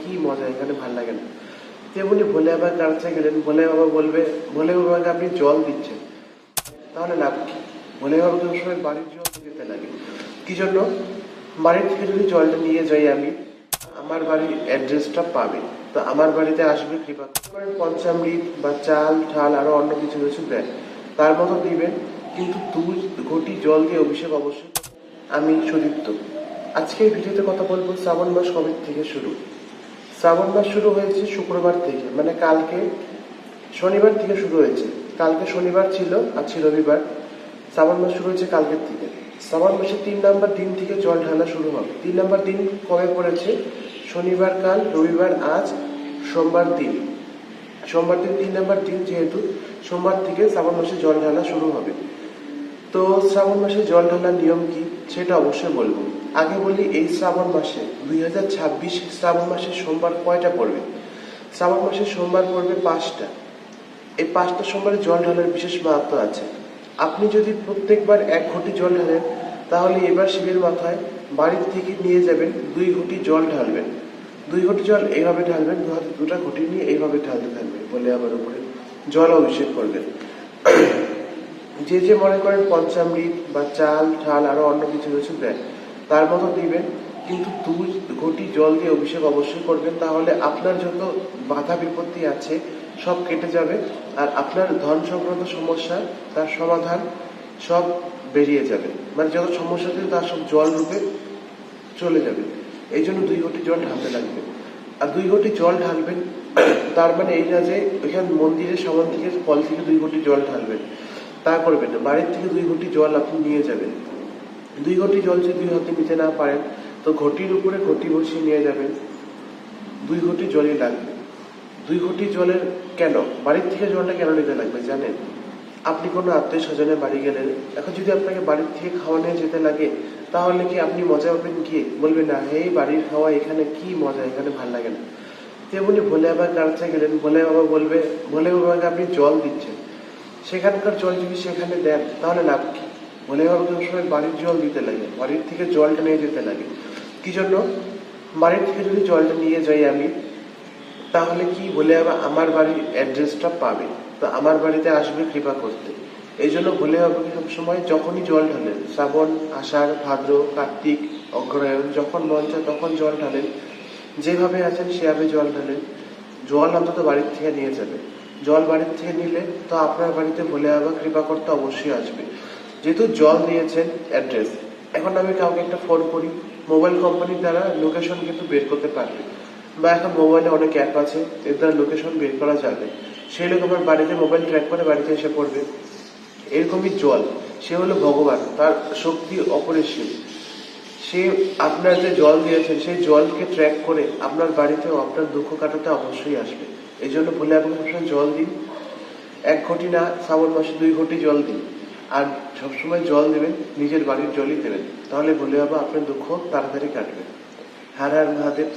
কি মজা, এখানে ভাল লাগে না। তেমনি ভোলে বাবার কাছে গেলেন, ভোলে বাবা বলবে, ভোলে বাবাকে আপনি জল দিচ্ছেন, তাহলে লাভ কি? ভোলে বাবাকে সবসময় বাড়ির জল দিতে লাগে। কি জন্য? বাড়ির থেকে যদি জলটা নিয়ে যাই আমি, আমার বাড়ির অ্যাড্রেসটা পাবে, তো আমার বাড়িতে আসবে কৃপা করে পঞ্চামৃত বা চাল ঠাল আরো অন্য কিছু কিছু দেয়, তার মতো দিবেন। কিন্তু 2 ঘটি জল দিয়ে অভিষেক অবশ্যই। আমি সুদীপ্ত। আজকে এই ভিডিওতে কথা বলবো শ্রাবণ মাস কবে থেকে শুরু। শ্রাবণ মাস শুরু হয়েছে শুক্রবার থেকে, মানে কালকে শনিবার থেকে শুরু হয়েছে। কালকে শনিবার ছিল, আজকে রবিবার। শ্রাবণ মাস শুরু হয়েছে কালকের থেকে। শ্রাবণ মাসের 3 নম্বর দিন থেকে জল ঢালা শুরু হবে। 3 নম্বর দিন কবে পড়েছে? শনিবার কাল, রবিবার আজ, সোমবার দিন। সোমবার দিন 3 নম্বর দিন, যেহেতু সোমবার থেকে শ্রাবণ মাসে জল ঢালা শুরু হবে। তো শ্রাবণ মাসে জল ঢালার নিয়ম কি সেটা অবশ্যই বলবো। আগে বলি, এই শ্রাবণ মাসে 2026 শ্রাবণ মাসে সোমবার কয়টা পড়বে? শ্রাবণ মাসে সোমবার পড়বে 5টা। এই 5টা সোমবারে জল ঢালার বিশেষ মাহাত্ম আছে। আপনি যদি প্রত্যেকবার 1 ঘটি জল ঢালেন, তাহলে এবার শিবের মাথায় বাড়ির থেকে নিয়ে যাবেন 2 ঘটি জল ঢালবেন। 2 ঘটি জল এইভাবে ঢালবেন, 2টা ঘটি নিয়ে এইভাবে ঢালতে থাকবেন, বলে আবার উপরে জল অভিষেক করবেন। যে যে মনে করেন পঞ্চামৃত বা চাল ঠাল আরো অন্য কিছু কিছু দেয়, তার মতো দিবেন। কিন্তু 2 ঘটি জল দিয়ে অভিষেক অবশ্যই করবেন, তাহলে আপনার যত বাধা বিপত্তি আছে সব কেটে যাবে। আর আপনার ধন সংক্রান্ত সমস্যা, তার সমাধান সব বেরিয়ে যাবে। মানে যত সমস্যা ছিল তার সব জল রূপে চলে যাবে। এই জন্য 2 ঘটি জল ঢালতে লাগবে। আর 2 ঘটি জল ঢালবেন, তার মানে এই না যে এখানে মন্দিরের সামনে থেকে কল থেকে 2 ঘটি জল ঢালবেন, তা করবেন না। বাড়ির থেকে 2 ঘটি জল আপনি নিয়ে যাবেন। 2 ঘটি জল যদি 2 হাতে নিতে না পারেন, তো ঘটির উপরে ঘটি বসিয়ে নিয়ে যাবেন। 2 ঘটি জলই লাগবে। 2 ঘটি জলের কেন বাড়ির থেকে জলটা কেন নিতে লাগবে জানেন? আপনি কোনো আত্মীয় স্বজনের বাড়ি গেলেন, এখন যদি আপনাকে বাড়ির থেকে খাওয়া নিয়ে যেতে লাগে, তাহলে কি আপনি মজা পাবেন? গিয়ে বলবেন না, এই বাড়ির খাওয়া, এখানে কি মজা, এখানে ভাল লাগে না। তেমনি ভোলে বাবার কাছে গেলেন, ভোলে বাবা বলবে, ভোলে বাবাকে আপনি জল দিচ্ছেন, সেখানকার জল যদি সেখানে দেন, তাহলে লাভ কি? ভোলে বাবাকে সবসময় বাড়ির জল দিতে লাগে, বাড়ির থেকে জলটা নিয়ে যেতে লাগে। কি জন্য? বাড়ির থেকে যদি জলটা নিয়ে যাই আমি, তাহলে কি ভোলে বাবা আমার বাড়ির অ্যাড্রেসটা পাবে, তো আমার বাড়িতে আসবে কৃপা করতে। এই জন্য ভোলে বাবাকে সবসময় যখনই জল ঢালেন, শ্রাবণ, আষাঢ়, ভাদ্র, কার্তিক, অগ্রহায়ণ, যখন মন চায় তখন জল ঢালেন। যেভাবে আছেন সেভাবে জল ঢালেন। জল অন্তত বাড়ির থেকে নিয়ে যাবে। জল বাড়ির থেকে নিলে তো আপনার বাড়িতে ভোলে বাবা কৃপা করতে অবশ্যই আসবে। যেহেতু জল দিয়েছেন, অ্যাড্রেস, এখন আমি কাউকে একটা ফোন করি, মোবাইল কোম্পানির দ্বারা লোকেশন কিন্তু বের করতে পারবে, বা এখন মোবাইলে অনেক অ্যাপ আছে, এর দ্বারা লোকেশন বের করা যাবে। সেই লোক আমার বাড়িতে মোবাইল ট্র্যাক করে বাড়িতে এসে পড়বে। এরকমই জল, সে হলো ভগবান, তার শক্তি অপরিসীম। সে আপনার যে জল দিয়েছেন, সেই জলকে ট্র্যাক করে আপনার বাড়িতেও আপনার দুঃখ কাটাতে অবশ্যই আসবে। এই জন্য ভোলে বাবাকে সবসময় জল দিন। 1 ঘটি না, শ্রাবণ মাসে 2 ঘটি জল দিন। আর সবসময় জল দেবেন, নিজের বাড়ির জলই দেবেন, তাহলে ভোলে বাবা আপনার দুঃখ তাড়াতাড়ি কাটবে। হর হর মহাদেব।